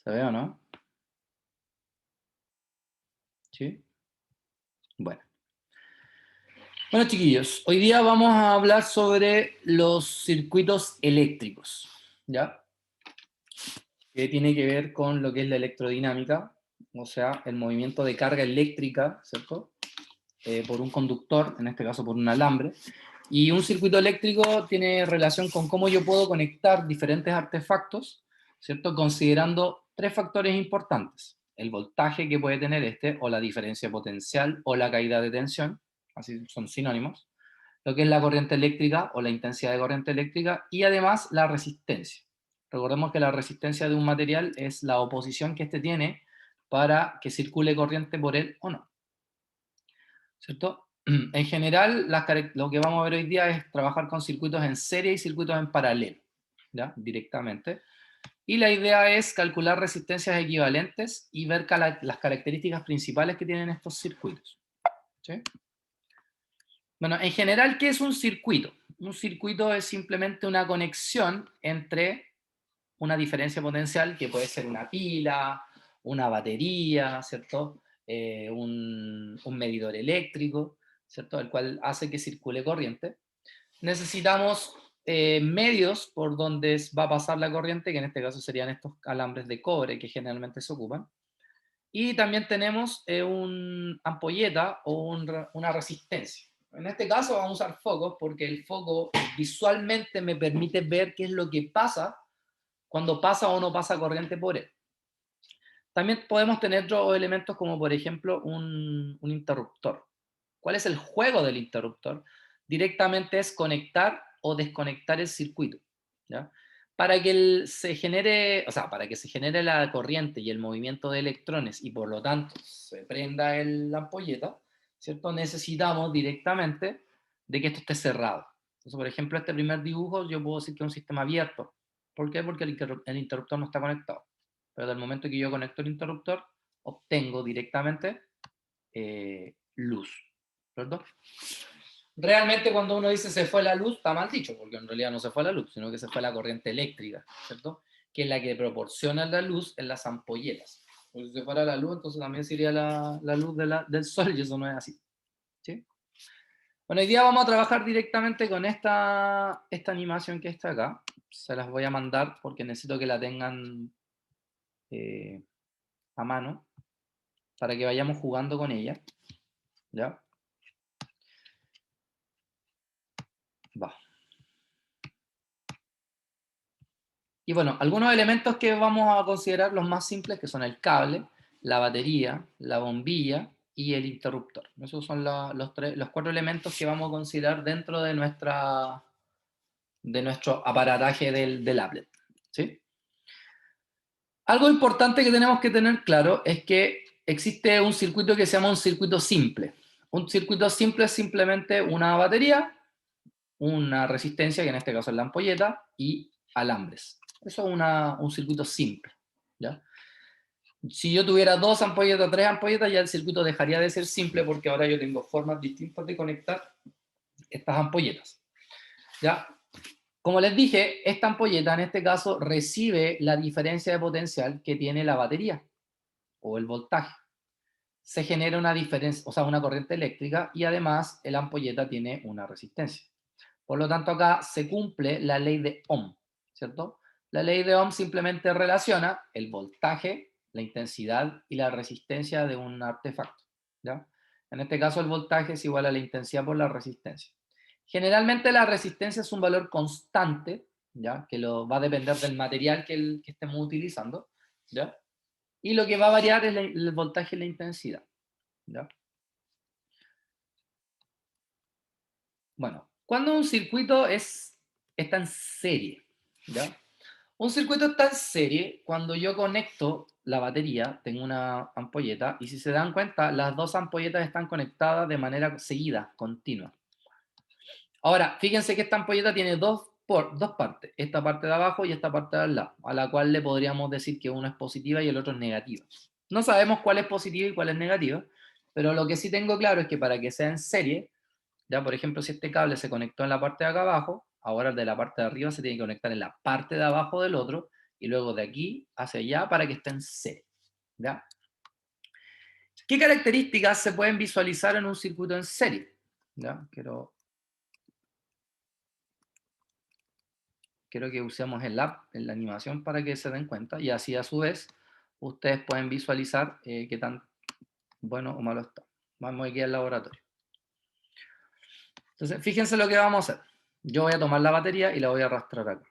¿Se ve o no? ¿Sí? Bueno. Bueno, chiquillos, hoy día vamos a hablar sobre los circuitos eléctricos, ¿ya? Que tiene que ver con lo que es la electrodinámica, o sea, el movimiento de carga eléctrica, ¿cierto? Por un conductor, en este caso por un alambre. Y un circuito eléctrico tiene relación con cómo yo puedo conectar diferentes artefactos, ¿cierto? Considerando tres factores importantes: el voltaje que puede tener este, o la diferencia potencial, o la caída de tensión, así son sinónimos, lo que es la corriente eléctrica o la intensidad de corriente eléctrica, y además la resistencia. Recordemos que la resistencia de un material es la oposición que éste tiene para que circule corriente por él o no, ¿cierto? En general, lo que vamos a ver hoy día es trabajar con circuitos en serie y circuitos en paralelo, ¿ya? Directamente. Y la idea es calcular resistencias equivalentes y ver las características principales que tienen estos circuitos, ¿sí? Bueno, en general, ¿qué es un circuito? Un circuito es simplemente una conexión entre una diferencia potencial, que puede ser una pila, una batería, ¿cierto? Un medidor eléctrico, ¿cierto? El cual hace que circule corriente. Necesitamos medios por donde va a pasar la corriente, que en este caso serían estos alambres de cobre que generalmente se ocupan. Y también tenemos una ampolleta o una resistencia. En este caso vamos a usar focos porque el foco visualmente me permite ver qué es lo que pasa cuando pasa o no pasa corriente por él. También podemos tener otros elementos como por ejemplo un interruptor. ¿Cuál es el juego del interruptor? Directamente es conectar o desconectar el circuito, ¿ya? Para que se genere, o sea, para que se genere la corriente y el movimiento de electrones y por lo tanto se prenda la ampolleta, ¿cierto? Necesitamos directamente de que esto esté cerrado. Entonces, por ejemplo, este primer dibujo yo puedo decir que es un sistema abierto. ¿Por qué? Porque el interruptor no está conectado. Pero del momento que yo conecto el interruptor, obtengo directamente luz, ¿cierto? Realmente cuando uno dice se fue la luz, está mal dicho, porque en realidad no se fue la luz, sino que se fue la corriente eléctrica, ¿cierto? Que es la que proporciona la luz en las ampolletas. Porque si se fuera la luz, entonces también sería la luz del sol, y eso no es así, ¿sí? Bueno, hoy día vamos a trabajar directamente con esta animación que está acá. Se las voy a mandar porque necesito que la tengan a mano para que vayamos jugando con ella, ¿ya? Va. Y bueno, algunos elementos que vamos a considerar los más simples, que son el cable, la batería, la bombilla y el interruptor. Esos son los cuatro elementos que vamos a considerar dentro de nuestro aparataje del applet, ¿sí? Algo importante que tenemos que tener claro es que existe un circuito que se llama un circuito simple. Un circuito simple es simplemente una batería, una resistencia, que en este caso es la ampolleta, y alambres. Eso es un circuito simple, ¿ya? Si yo tuviera dos ampolletas, tres ampolletas, ya el circuito dejaría de ser simple porque ahora yo tengo formas distintas de conectar estas ampolletas, ¿ya? Como les dije, esta ampolleta en este caso recibe la diferencia de potencial que tiene la batería o el voltaje. Se genera una diferencia, o sea, una corriente eléctrica, y además la ampolleta tiene una resistencia. Por lo tanto, acá se cumple la ley de Ohm, ¿cierto? La ley de Ohm simplemente relaciona el voltaje, la intensidad y la resistencia de un artefacto, ¿ya? En este caso, el voltaje es igual a la intensidad por la resistencia. Generalmente la resistencia es un valor constante, ¿ya? Que va a depender del material que estemos utilizando, ¿ya? Y lo que va a variar es el voltaje y la intensidad, ¿ya? Bueno, cuando un circuito está en serie, ¿ya? Un circuito está en serie cuando yo conecto la batería, tengo una ampolleta, y si se dan cuenta, las dos ampolletas están conectadas de manera seguida, continua. Ahora, fíjense que esta ampolleta tiene dos partes, esta parte de abajo y esta parte de al lado, a la cual le podríamos decir que uno es positiva y el otro es negativa. No sabemos cuál es positiva y cuál es negativa, pero lo que sí tengo claro es que para que sea en serie, ya, por ejemplo, si este cable se conectó en la parte de acá abajo, ahora el de la parte de arriba se tiene que conectar en la parte de abajo del otro, y luego de aquí hacia allá para que esté en serie, ¿ya? ¿Qué características se pueden visualizar en un circuito en serie? ¿Ya? Quiero que usemos el app en la animación para que se den cuenta y así a su vez ustedes pueden visualizar qué tan bueno o malo está. Vamos aquí al laboratorio. Entonces, fíjense lo que vamos a hacer. Yo voy a tomar la batería y la voy a arrastrar acá.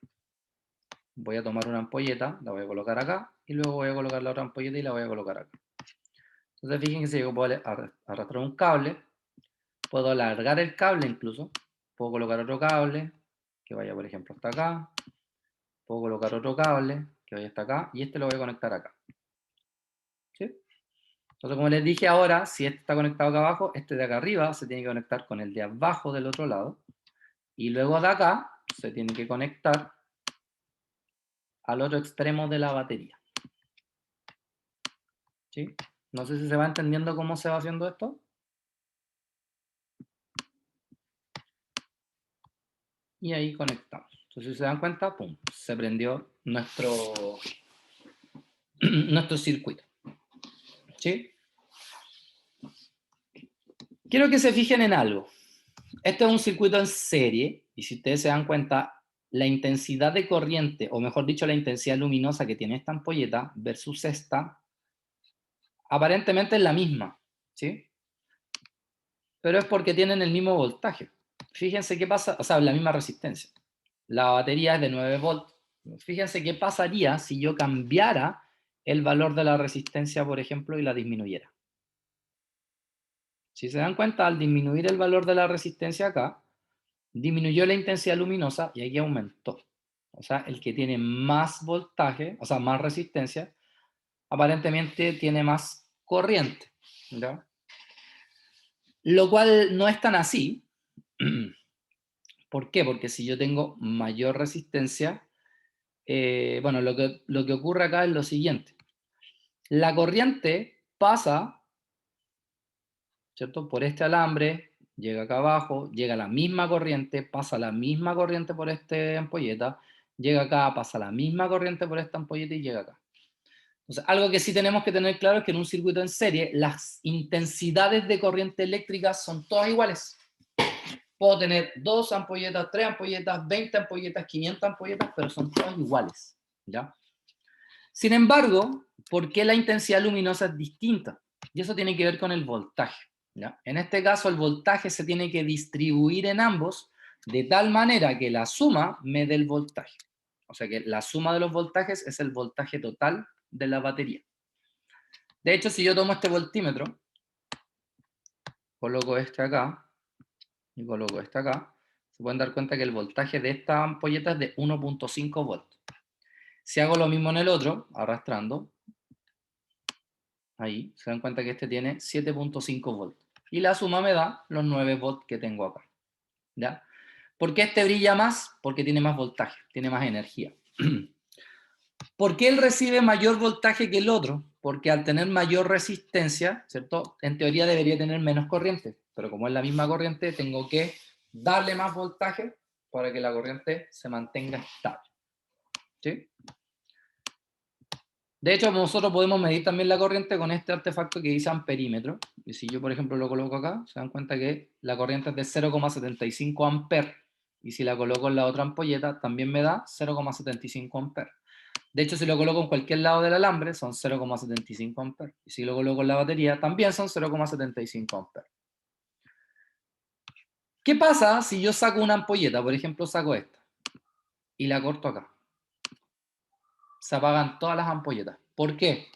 Voy a tomar una ampolleta, la voy a colocar acá, y luego voy a colocar la otra ampolleta y la voy a colocar acá. Entonces, fíjense, yo puedo arrastrar un cable, puedo alargar el cable incluso, puedo colocar otro cable, que vaya, por ejemplo, hasta acá, puedo colocar otro cable, que vaya hasta acá, y este lo voy a conectar acá. ¿Sí? Entonces, como les dije ahora, si este está conectado acá abajo, este de acá arriba se tiene que conectar con el de abajo del otro lado, y luego de acá se tiene que conectar al otro extremo de la batería. ¿Sí? No sé si se va entendiendo cómo se va haciendo esto. Y ahí conectamos. Entonces, si se dan cuenta, pum, se prendió nuestro, nuestro circuito. ¿Sí? Quiero que se fijen en algo. Este es un circuito en serie, y si ustedes se dan cuenta, la intensidad de corriente, o mejor dicho, la intensidad luminosa que tiene esta ampolleta versus esta, aparentemente es la misma, ¿sí? Pero es porque tienen el mismo voltaje. Fíjense qué pasa, o sea, la misma resistencia. La batería es de 9 volts. Fíjense qué pasaría si yo cambiara el valor de la resistencia, por ejemplo, y la disminuyera. Si se dan cuenta, al disminuir el valor de la resistencia acá, disminuyó la intensidad luminosa y aquí aumentó. O sea, el que tiene más voltaje, o sea, más resistencia, aparentemente tiene más corriente, ¿ya? Lo cual no es tan así. ¿Por qué? Porque si yo tengo mayor resistencia, bueno, lo que ocurre acá es lo siguiente. La corriente pasa, ¿cierto? Por este alambre, llega acá abajo, llega la misma corriente, pasa la misma corriente por esta ampolleta, llega acá, pasa la misma corriente por esta ampolleta y llega acá. Entonces, algo que sí tenemos que tener claro es que en un circuito en serie, las intensidades de corriente eléctrica son todas iguales. Puedo tener 2 ampolletas, 3 ampolletas, 20 ampolletas, 500 ampolletas, pero son todas iguales, ¿ya? Sin embargo, ¿por qué la intensidad luminosa es distinta? Y eso tiene que ver con el voltaje, ¿ya? En este caso, el voltaje se tiene que distribuir en ambos de tal manera que la suma me dé el voltaje. O sea que la suma de los voltajes es el voltaje total de la batería. De hecho, si yo tomo este voltímetro, coloco este acá y coloco este acá, se pueden dar cuenta que el voltaje de esta ampolleta es de 1.5 volts. Si hago lo mismo en el otro, arrastrando, ahí se dan cuenta que este tiene 7.5 volts. Y la suma me da los 9 volts que tengo acá. ¿Ya? ¿Por qué este brilla más? Porque tiene más voltaje, tiene más energía. ¿Por qué él recibe mayor voltaje que el otro? Porque al tener mayor resistencia, ¿cierto? En teoría debería tener menos corriente, pero como es la misma corriente, tengo que darle más voltaje para que la corriente se mantenga estable. ¿Sí? De hecho, nosotros podemos medir también la corriente con este artefacto que dice amperímetro. Y si yo, por ejemplo, lo coloco acá, se dan cuenta que la corriente es de 0,75 amperes. Y si la coloco en la otra ampolleta, también me da 0,75 amperes. De hecho, si lo coloco en cualquier lado del alambre, son 0,75 amperes. Y si lo coloco en la batería, también son 0,75 amperes. ¿Qué pasa si yo saco una ampolleta? Por ejemplo, saco esta y la corto acá. Se apagan todas las ampolletas. ¿Por qué?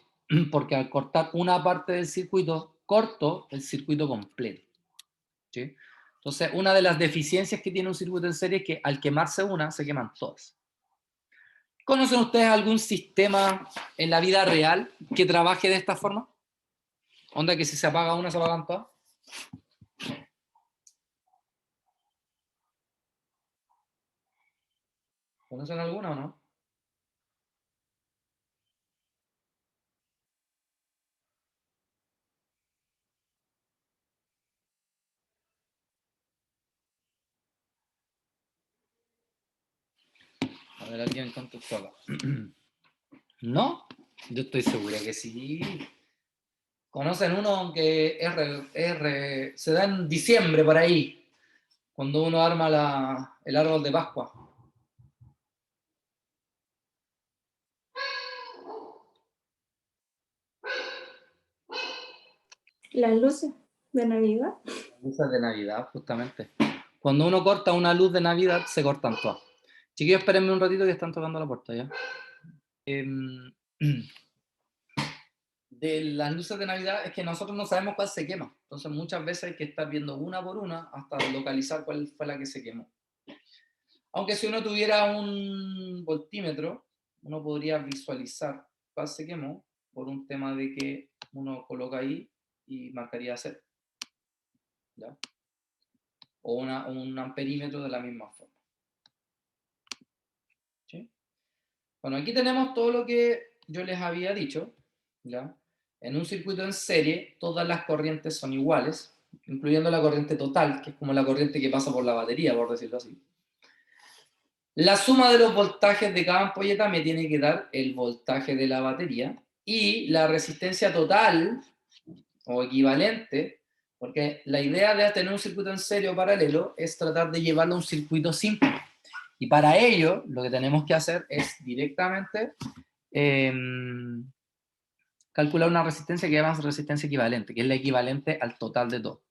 Porque al cortar una parte del circuito, corto el circuito completo. ¿Sí? Entonces, una de las deficiencias que tiene un circuito en serie es que al quemarse una, se queman todas. ¿Conocen ustedes algún sistema en la vida real que trabaje de esta forma? ¿Onda que si se apaga una, se apagan todas? ¿Conocen alguna o no? A ver, alguien contestó acá. ¿No? Yo estoy segura que sí. ¿Conocen uno que se da en diciembre por ahí? Cuando uno arma el árbol de Pascua. Las luces de Navidad. Luces de Navidad, justamente. Cuando uno corta una luz de Navidad, se cortan todas. Chiquillos, espérenme un ratito que están tocando la puerta ya. De las luces de Navidad es que nosotros no sabemos cuál se quema. Entonces muchas veces hay que estar viendo una por una hasta localizar cuál fue la que se quemó. Aunque si uno tuviera un voltímetro, uno podría visualizar cuál se quemó por un tema de que uno coloca ahí y marcaría cero. ¿Ya? O un amperímetro de la misma forma. ¿Sí? Bueno, aquí tenemos todo lo que yo les había dicho. ¿Ya? En un circuito en serie, todas las corrientes son iguales, incluyendo la corriente total, que es como la corriente que pasa por la batería, por decirlo así. La suma de los voltajes de cada ampolleta me tiene que dar el voltaje de la batería y la resistencia total o equivalente, porque la idea de tener un circuito en serie o paralelo es tratar de llevarlo a un circuito simple. Y para ello, lo que tenemos que hacer es directamente calcular una resistencia que llamamos resistencia equivalente, que es la equivalente al total de todo.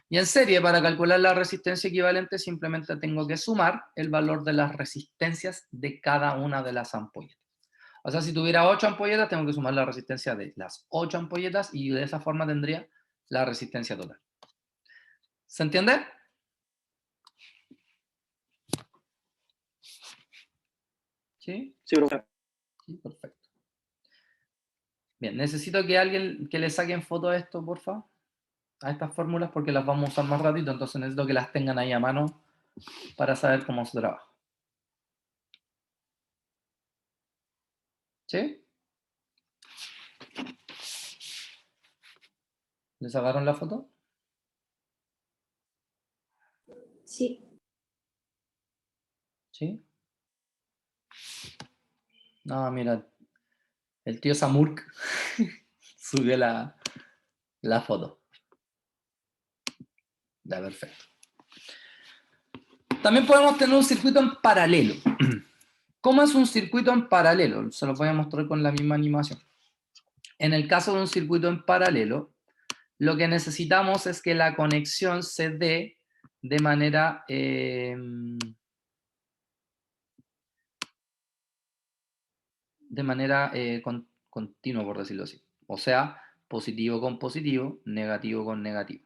Y en serie, para calcular la resistencia equivalente, simplemente tengo que sumar el valor de las resistencias de cada una de las ampolletas. O sea, si tuviera 8 ampolletas, tengo que sumar la resistencia de las 8 ampolletas y de esa forma tendría la resistencia total. ¿Se entiende? ¿Sí? Sí, profe. Sí, perfecto. Bien, necesito que alguien que le saquen foto a esto, porfa, a estas fórmulas, porque las vamos a usar más ratito, entonces necesito que las tengan ahí a mano para saber cómo se trabaja. ¿Sí? ¿Les sacaron la foto? Sí. ¿Sí? No, mira, el tío Samurk subió la foto. Ya, perfecto. También podemos tener un circuito en paralelo. ¿Cómo es un circuito en paralelo? Se los voy a mostrar con la misma animación. En el caso de un circuito en paralelo, lo que necesitamos es que la conexión se dé de manera continua, por decirlo así. O sea, positivo con positivo, negativo con negativo.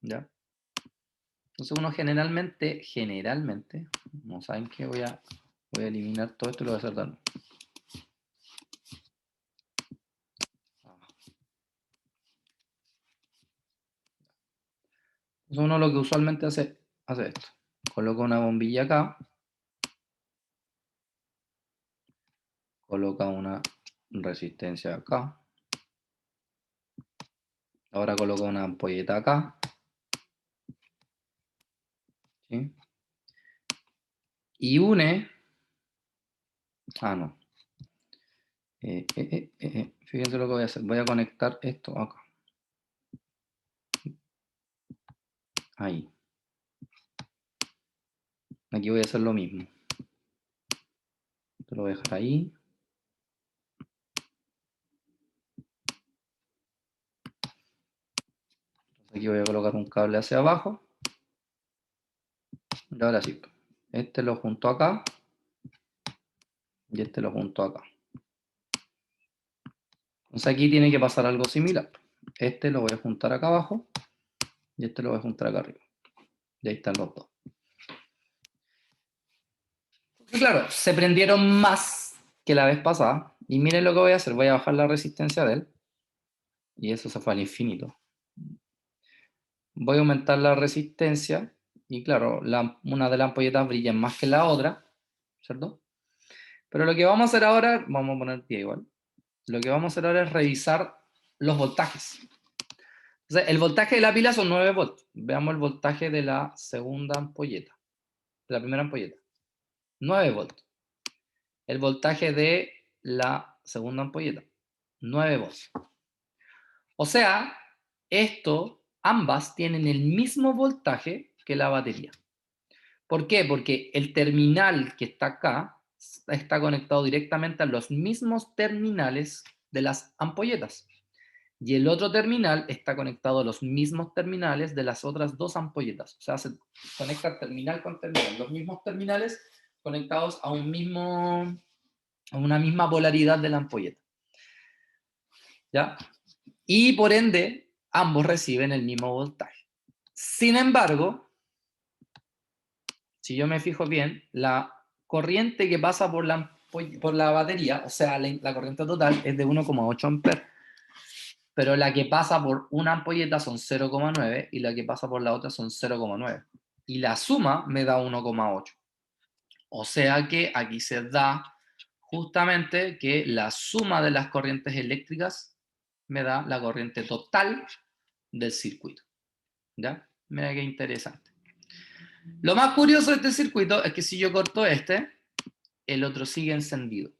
¿Ya? Entonces uno generalmente, no saben qué, voy a eliminar todo esto y lo voy a hacer de nuevo. Entonces uno lo que usualmente hace esto. Coloca una bombilla acá. Coloca una resistencia acá. Ahora coloca una ampolleta acá. ¿Sí? Y une. Ah, no. Fíjense lo que voy a hacer. Voy a conectar esto acá. Ahí. Aquí voy a hacer lo mismo. Esto lo voy a dejar ahí. Aquí voy a colocar un cable hacia abajo. Y ahora sí. Este lo junto acá. Y este lo junto acá. Entonces aquí tiene que pasar algo similar. Este lo voy a juntar acá abajo. Y este lo voy a juntar acá arriba. Y ahí están los dos. Y claro, se prendieron más que la vez pasada. Y miren lo que voy a hacer. Voy a bajar la resistencia de él. Y eso se fue al infinito. Voy a aumentar la resistencia. Y claro, una de las ampolletas brilla más que la otra. ¿Cierto? Pero lo que vamos a hacer ahora, vamos a poner pie igual. Lo que vamos a hacer ahora es revisar los voltajes. Entonces, el voltaje de la pila son 9 volts. Veamos el voltaje de la segunda ampolleta. De la primera ampolleta. 9 volts. el voltaje de la segunda ampolleta, 9 volts. O sea, ambas tienen el mismo voltaje que la batería. ¿Por qué? Porque el terminal que está acá está conectado directamente a los mismos terminales de las ampolletas. Y el otro terminal está conectado a los mismos terminales de las otras dos ampolletas. O sea, se conecta terminal con terminal. Los mismos terminales conectados a una misma polaridad de la ampolleta. ¿Ya? Y por ende, ambos reciben el mismo voltaje. Sin embargo, si yo me fijo bien, la corriente que pasa por la batería, o sea, la corriente total es de 1,8 amperes, pero la que pasa por una ampolleta son 0,9 y la que pasa por la otra son 0,9. Y la suma me da 1,8. O sea que aquí se da justamente que la suma de las corrientes eléctricas me da la corriente total del circuito. ¿Ya? Mira qué interesante. Lo más curioso de este circuito es que si yo corto el otro sigue encendido.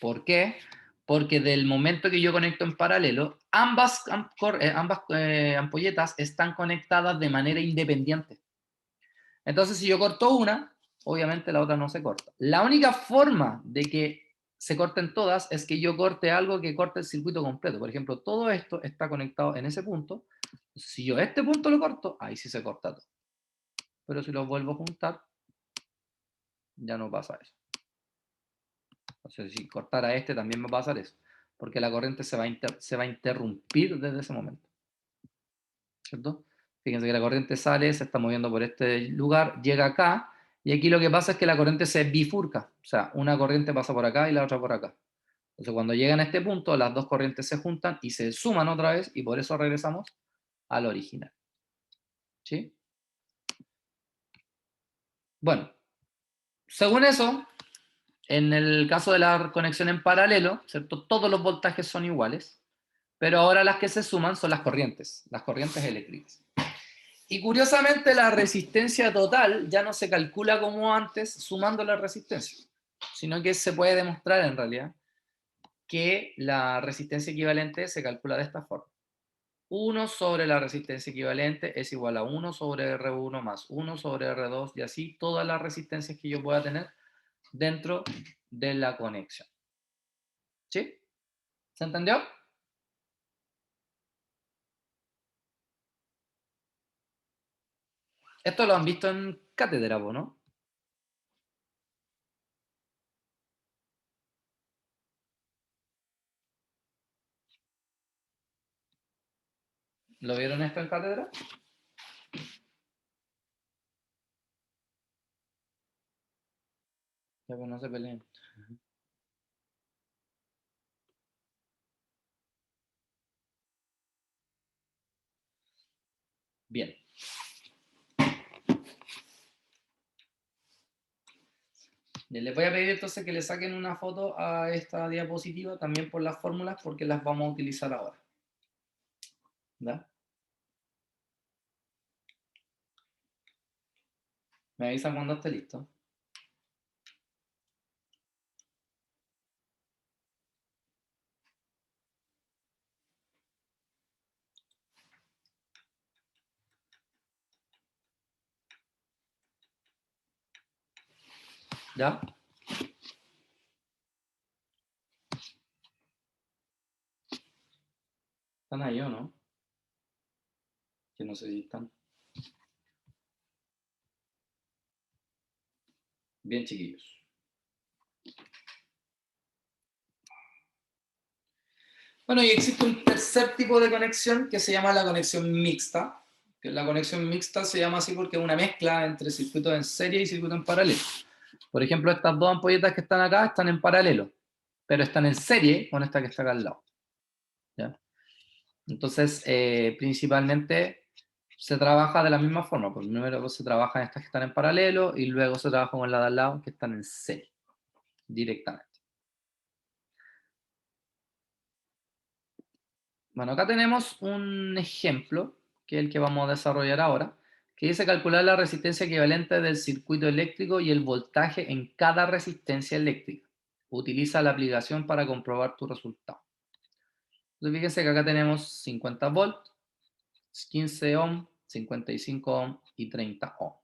¿Por qué? Porque del momento que yo conecto en paralelo, ambas ampolletas están conectadas de manera independiente. Entonces, si yo corto una, obviamente la otra no se corta. La única forma de que se corten todas es que yo corte algo que corte el circuito completo. Por ejemplo, todo esto está conectado en ese punto. Si yo este punto lo corto, ahí sí se corta todo. Pero si los vuelvo a juntar, ya no pasa eso. Entonces, si cortara también va a pasar eso. Porque la corriente se va a interrumpir desde ese momento. ¿Cierto? Fíjense que la corriente sale, se está moviendo por este lugar, llega acá, y aquí lo que pasa es que la corriente se bifurca. O sea, una corriente pasa por acá y la otra por acá. Entonces, cuando llegan a este punto, las dos corrientes se juntan y se suman otra vez, y por eso regresamos al original. ¿Sí? Bueno, según eso, en el caso de la conexión en paralelo, ¿cierto? Todos los voltajes son iguales, pero ahora las que se suman son las corrientes eléctricas. Y curiosamente la resistencia total ya no se calcula como antes sumando la resistencia, sino que se puede demostrar en realidad que la resistencia equivalente se calcula de esta forma. 1 sobre la resistencia equivalente es igual a 1 sobre R1 más 1 sobre R2 y así todas las resistencias que yo pueda tener dentro de la conexión. ¿Sí? ¿Se entendió? Esto lo han visto en cátedra, ¿no? ¿Lo vieron esto en cátedra? Ya, pues no se peleen. Bien. Les voy a pedir entonces que le saquen una foto a esta diapositiva también por las fórmulas porque las vamos a utilizar ahora. ¿Ya? Me avisan cuando esté listo. ¿Ya? ¿Están ahí o no? Que no sé si están. Bien, chiquillos. Bueno, y existe un tercer tipo de conexión que se llama la conexión mixta. Que la conexión mixta se llama así porque es una mezcla entre circuitos en serie y circuitos en paralelo. Por ejemplo, estas dos ampolletas que están acá están en paralelo, pero están en serie con esta que está acá al lado. ¿Ya? Entonces, principalmente se trabaja de la misma forma. Pues primero se trabaja en estas que están en paralelo y luego se trabaja con las de al lado que están en serie, directamente. Bueno, acá tenemos un ejemplo, que es el que vamos a desarrollar ahora, que dice calcular la resistencia equivalente del circuito eléctrico y el voltaje en cada resistencia eléctrica. Utiliza la aplicación para comprobar tu resultado. Entonces fíjense que acá tenemos 50 volts, 15 ohm, 55 ohm y 30 ohm.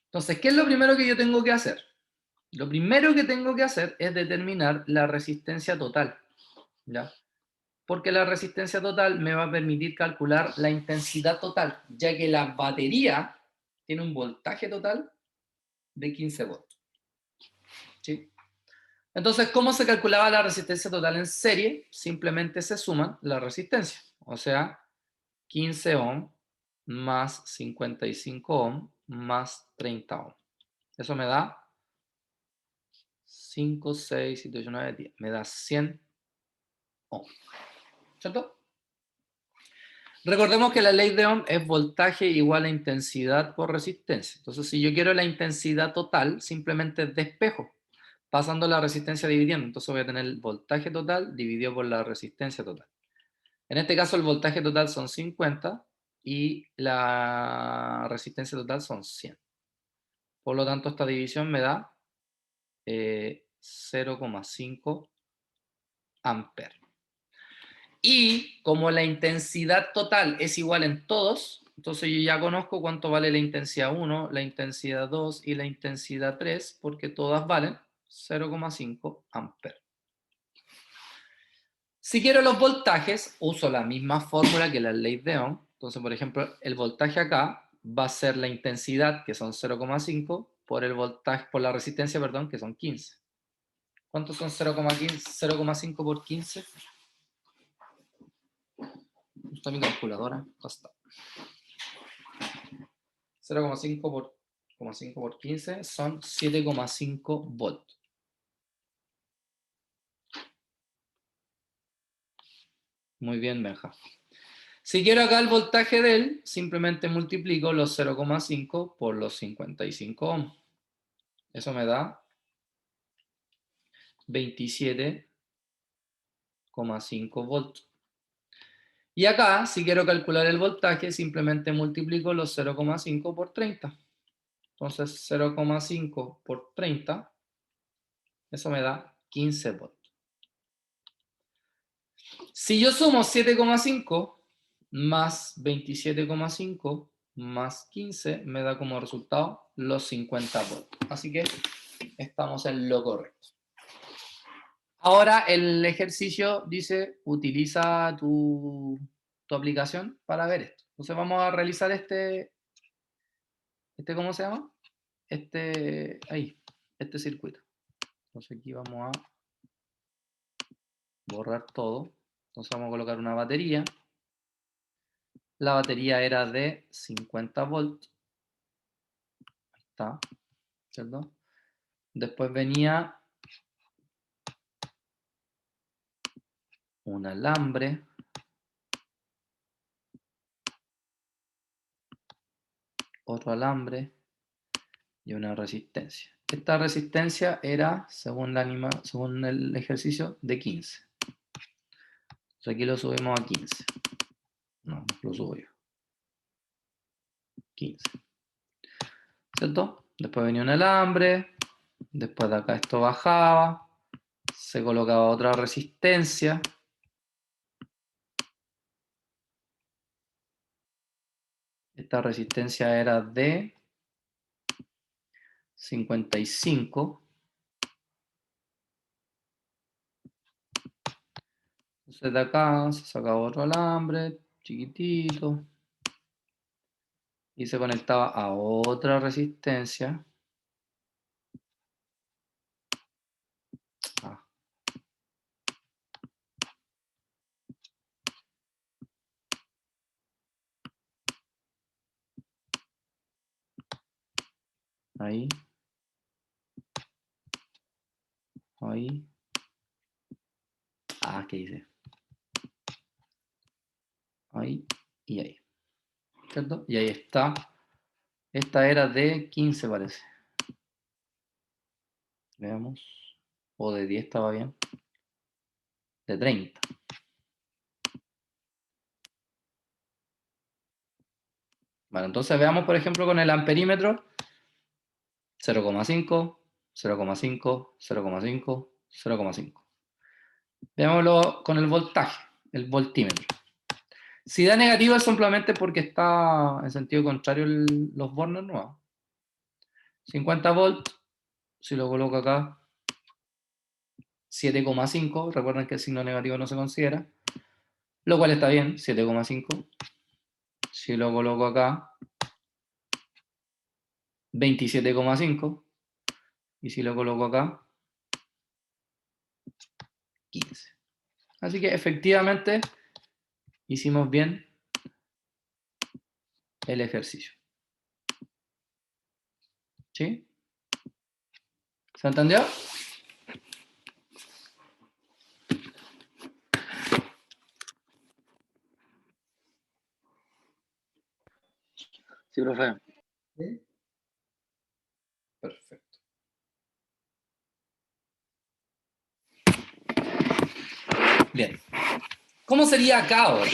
Entonces, ¿qué es lo primero que yo tengo que hacer? Lo primero que tengo que hacer es determinar la resistencia total, ¿ya? Porque la resistencia total me va a permitir calcular la intensidad total, ya que la batería tiene un voltaje total de 15 volts. ¿Sí? Entonces, ¿cómo se calculaba la resistencia total en serie? Simplemente se suman la resistencia, o sea, 15 ohm más 55 ohm más 30 ohm. Eso me da 5, 6, 7, 8, 9, 10. Me da 100 ohm. ¿Cierto? Recordemos que la ley de Ohm es voltaje igual a intensidad por resistencia. Entonces, si yo quiero la intensidad total, simplemente despejo, pasando la resistencia dividiendo. Entonces voy a tener el voltaje total dividido por la resistencia total. En este caso, el voltaje total son 50 y la resistencia total son 100. Por lo tanto, esta división me da 0,5 amperes. Y como la intensidad total es igual en todos, entonces yo ya conozco cuánto vale la intensidad 1, la intensidad 2 y la intensidad 3, porque todas valen 0,5 amperes. Si quiero los voltajes, uso la misma fórmula que la ley de Ohm. Entonces, por ejemplo, el voltaje acá va a ser la intensidad, que son 0,5, por el voltaje, por la resistencia, perdón, que son 15. ¿Cuántos son 0,5 por 15? Está mi calculadora. Basta. 0,5 por 15 son 7,5 volts. Muy bien, Benja. Si quiero acá el voltaje de él, simplemente multiplico los 0,5 por los 55 ohms. Eso me da 27,5 volts. Y acá, si quiero calcular el voltaje, simplemente multiplico los 0,5 por 30. Entonces, 0,5 por 30, eso me da 15 volts. Si yo sumo 7,5 más 27,5 más 15, me da como resultado los 50 volts. Así que estamos en lo correcto. Ahora el ejercicio dice, utiliza tu aplicación para ver esto. Entonces vamos a realizar ¿cómo se llama? Este circuito. Entonces aquí vamos a borrar todo. Entonces vamos a colocar una batería. La batería era de 50 volts. Ahí está, ¿cierto? Después venía un alambre. Otro alambre y una resistencia. Esta resistencia era, según el ejercicio, de 15. Entonces aquí lo subimos a 15. No, lo subo yo. 15. ¿Cierto? Después venía un alambre. Después de acá esto bajaba. Se colocaba otra resistencia. Esta resistencia era de 55. Entonces de acá se sacaba otro alambre, chiquitito. Y se conectaba a otra resistencia. Ah. Ahí. Ahí. Ah, ¿qué dice? Ahí y ahí. ¿Cierto? Y ahí está. Esta era de 15, parece. Veamos. O de 10 estaba bien. De 30. Bueno, entonces veamos, por ejemplo, con el amperímetro. 0,5, 0,5, 0,5, 0,5. Veámoslo con el voltaje, el voltímetro. Si da negativo es simplemente porque está en sentido contrario los bornes nuevos. 50 volts, si lo coloco acá, 7,5, recuerden que el signo negativo no se considera, lo cual está bien, 7,5. Si lo coloco acá, 27,5. Y si lo coloco acá, 15. Así que efectivamente hicimos bien el ejercicio. ¿Sí? ¿Se entendió? Sí, profe. ¿Sí? Perfecto. Bien. ¿Cómo sería acá ahora?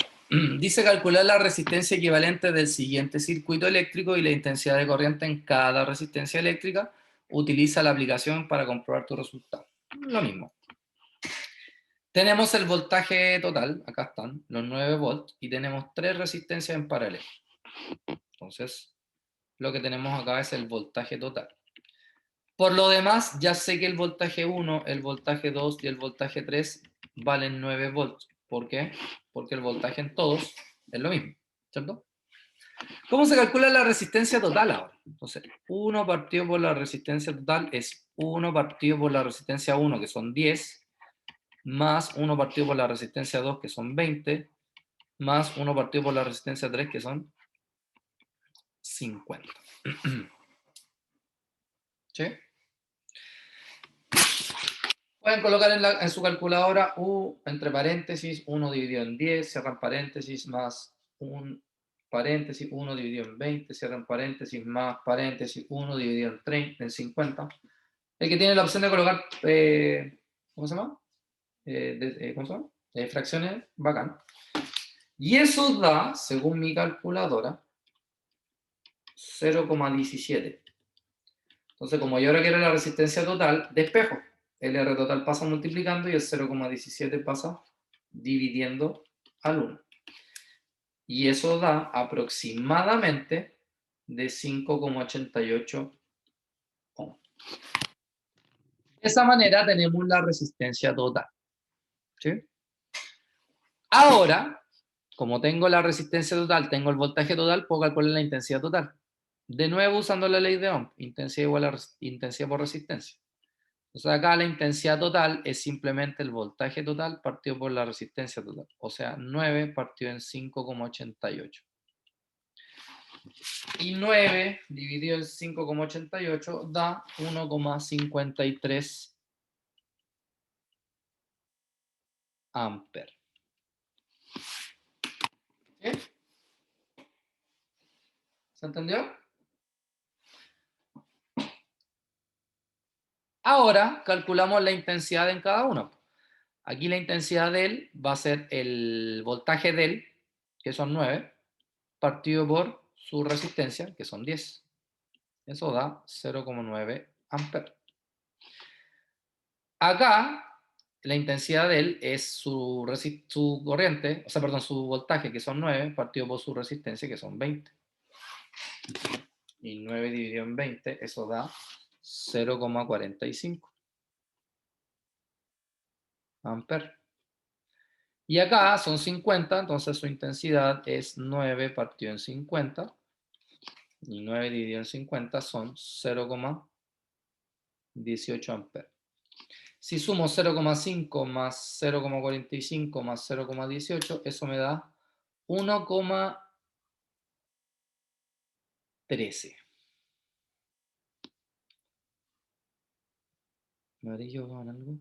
Dice calcular la resistencia equivalente del siguiente circuito eléctrico y la intensidad de corriente en cada resistencia eléctrica. Utiliza la aplicación para comprobar tu resultado. Lo mismo. Tenemos el voltaje total, acá están, los 9 volts, y tenemos 3 resistencias en paralelo. Entonces, lo que tenemos acá es el voltaje total. Por lo demás, ya sé que el voltaje 1, el voltaje 2 y el voltaje 3 valen 9 volts. ¿Por qué? Porque el voltaje en todos es lo mismo, ¿cierto? ¿Cómo se calcula la resistencia total ahora? Entonces, 1 partido por la resistencia total es 1 partido por la resistencia 1, que son 10, más 1 partido por la resistencia 2, que son 20, más 1 partido por la resistencia 3, que son 50. ¿Sí? Pueden colocar en su calculadora U entre paréntesis 1 dividido en 10, cierran paréntesis, más un paréntesis 1 dividido en 20, cierran paréntesis, más paréntesis 1 dividido en 30, en 50. El que tiene la opción de colocar, ¿cómo se llama? ¿Cómo se llama? Fracciones, bacán. Y eso da, según mi calculadora, 0,17. Entonces, como yo ahora quiero la resistencia total, despejo. El R total pasa multiplicando y el 0,17 pasa dividiendo al 1. Y eso da aproximadamente de 5,88 ohms. De esa manera tenemos la resistencia total. ¿Sí? Ahora, como tengo la resistencia total, tengo el voltaje total, puedo calcular la intensidad total. De nuevo usando la ley de Ohm, intensidad igual a intensidad por resistencia. Entonces acá la intensidad total es simplemente el voltaje total partido por la resistencia total. O sea, 9 partido en 5,88. Y 9 dividido en 5,88 da 1,53 amperes. ¿Sí? ¿Se entendió? Ahora calculamos la intensidad en cada uno. Aquí la intensidad de él va a ser el voltaje de él, que son 9, partido por su resistencia, que son 10. Eso da 0,9 amperes. Acá, la intensidad de él es su corriente, o sea, perdón, su voltaje, que son 9, partido por su resistencia, que son 20. Y 9 dividido en 20, eso da 0,45 amperes. Y acá son 50, entonces su intensidad es 9 partido en 50. Y 9 dividido en 50 son 0,18 amperes. Si sumo 0,5 más 0,45 más 0,18, eso me da 1,13. ¿Amarillo con algo?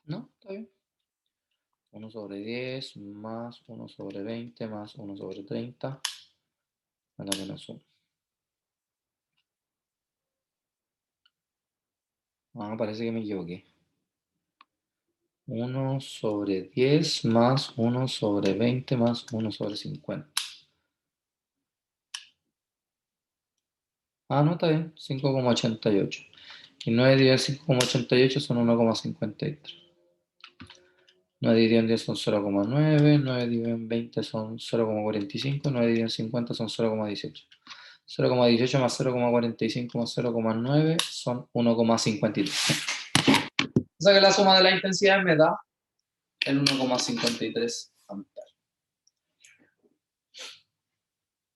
No, está bien. 1 sobre 10 más 1 sobre 20 más 1 sobre 30 a la menos 1. Ah, parece que me equivoqué. 1 sobre 10 más 1 sobre 20 más 1 sobre 50. Ah, no, está bien, 5,88. Y 9 dividido en 5,88 son 1,53. 9 dividido en 10 son 0,9, 9 dividido en 20 son 0,45, 9 dividido en 50 son 0,18. 0,18 más 0,45 más 0,9 son 1,53. O sea que la suma de la intensidad me da el 1,53 amperes.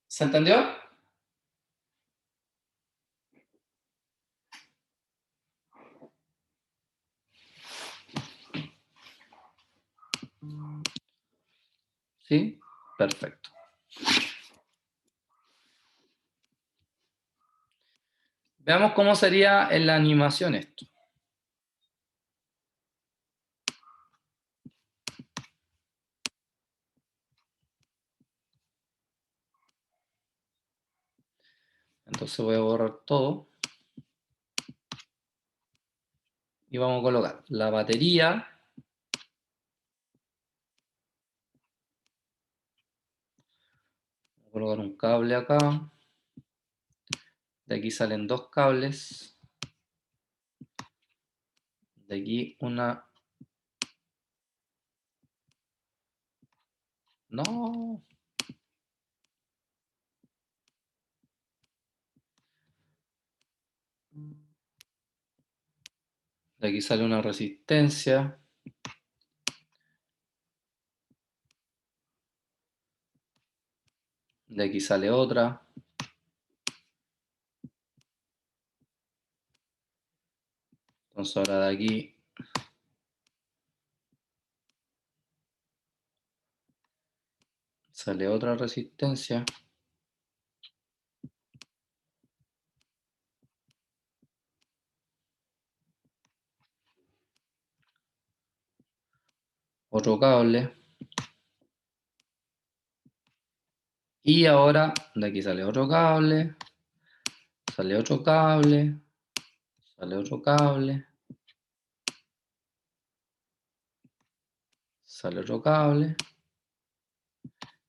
¿Se entendió? ¿Sí? Perfecto. Veamos cómo sería en la animación esto. Entonces voy a borrar todo. Y vamos a colocar la batería. Voy a colocar un cable acá. De aquí salen dos cables. De aquí una... No. De aquí sale una resistencia. De aquí sale otra. Entonces ahora de aquí sale otra resistencia. Otro cable. Y ahora de aquí sale otro cable. Sale otro cable. Sale otro cable. Sale otro cable.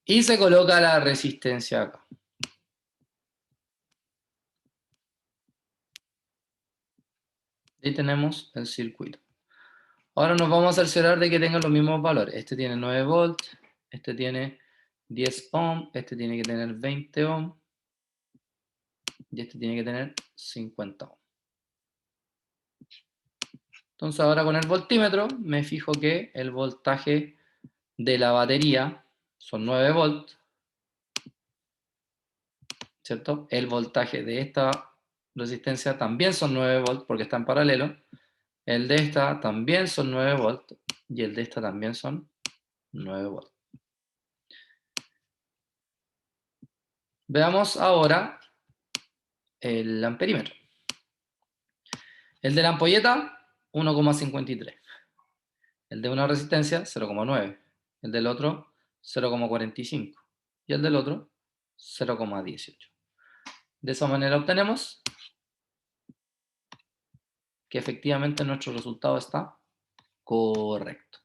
Y se coloca la resistencia acá. Y tenemos el circuito. Ahora nos vamos a cerciorar de que tengan los mismos valores. Este tiene 9 volts, este tiene 10 ohm, este tiene que tener 20 ohm y este tiene que tener 50 ohm. Entonces ahora con el voltímetro me fijo que el voltaje de la batería son 9 volts, ¿cierto? El voltaje de esta resistencia también son 9 volts porque está en paralelo. El de esta también son 9 volts y el de esta también son 9 volts. Veamos ahora el amperímetro. El de la ampolleta, 1,53. El de una resistencia, 0,9. El del otro, 0,45. Y el del otro, 0,18. De esa manera obtenemos que efectivamente nuestro resultado está correcto.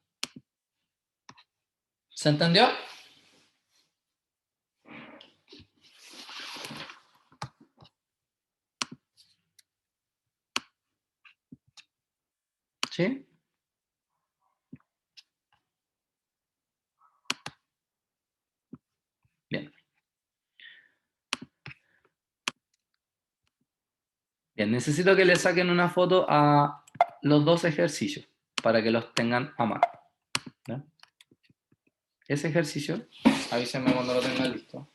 ¿Se entendió? ¿Sí? Bien. Bien, necesito que le saquen una foto a los dos ejercicios para que los tengan a mano. ¿Ya? Ese ejercicio, avísenme cuando lo tengan listo.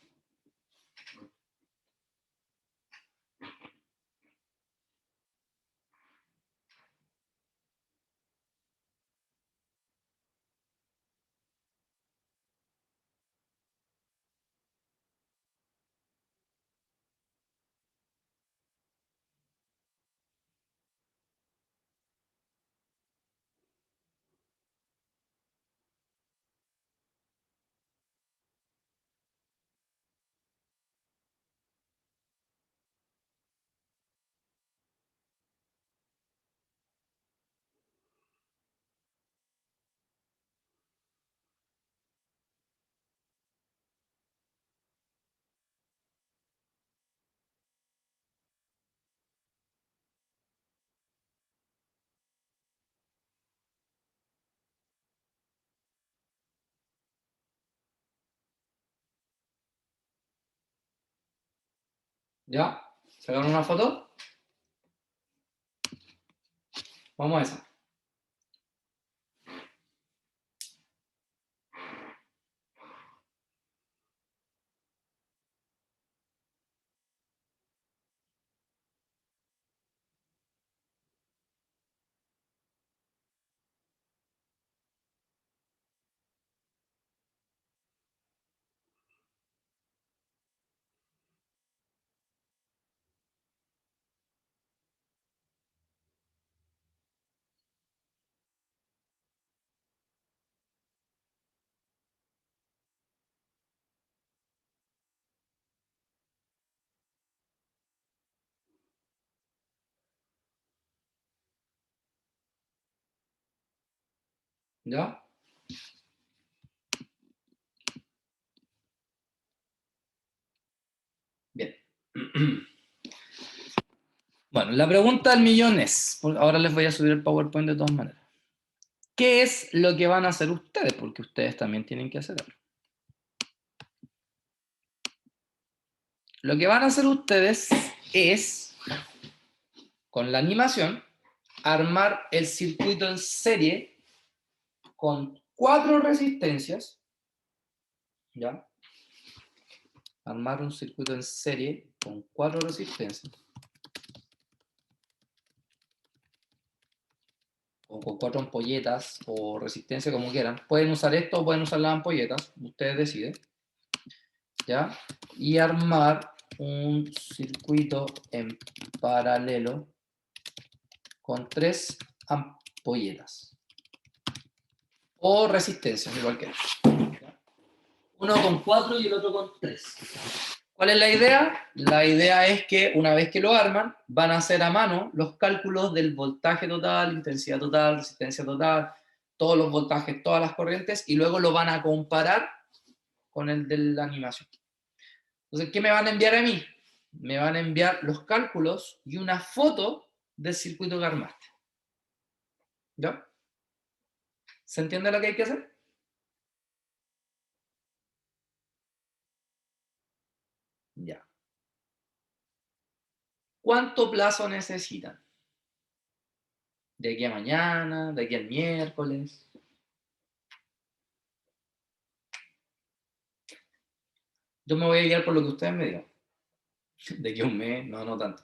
¿Ya? ¿Sacaron una foto? Vamos a esa. ¿Ya? Bien. Bueno, la pregunta del millón es, ahora les voy a subir el PowerPoint de todas maneras. ¿Qué es lo que van a hacer ustedes? Porque ustedes también tienen que hacerlo. Lo que van a hacer ustedes es, con la animación, armar el circuito en serie con 4 resistencias, ¿ya? Armar un circuito en serie con 4 resistencias, o con 4 ampolletas, o resistencia, como quieran. Pueden usar esto o pueden usar las ampolletas, ustedes deciden, ¿ya? Y armar un circuito en paralelo con 3 ampolletas. O resistencias, igual que uno con 4 y el otro con 3. ¿Cuál es la idea? La idea es que una vez que lo arman, van a hacer a mano los cálculos del voltaje total, intensidad total, resistencia total, todos los voltajes, todas las corrientes, y luego lo van a comparar con el de la animación. Entonces, ¿qué me van a enviar a mí? Me van a enviar los cálculos y una foto del circuito que armaste. ¿Ya? ¿Se entiende lo que hay que hacer? Ya. ¿Cuánto plazo necesitan? ¿De aquí a mañana? ¿De aquí al miércoles? Yo me voy a guiar por lo que ustedes me digan. De aquí a un mes, no tanto.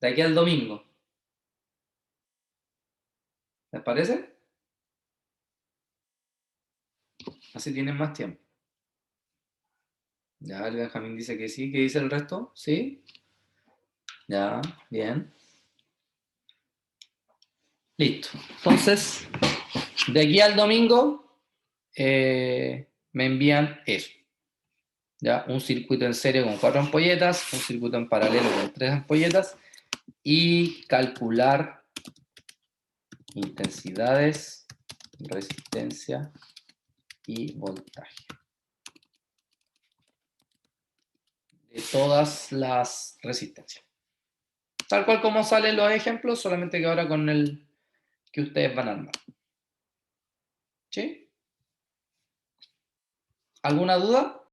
De aquí al domingo. ¿Les parece? Así tienen más tiempo. Ya, el Benjamín dice que sí. ¿Qué dice el resto? ¿Sí? Ya, bien. Listo. Entonces, de aquí al domingo me envían eso. ¿Ya? Un circuito en serie con 4 ampolletas, un circuito en paralelo con 3 ampolletas y calcular intensidades, resistencia y voltaje de todas las resistencias. Tal cual como salen los ejemplos, solamente que ahora con el que ustedes van a armar. ¿Sí? ¿Alguna duda?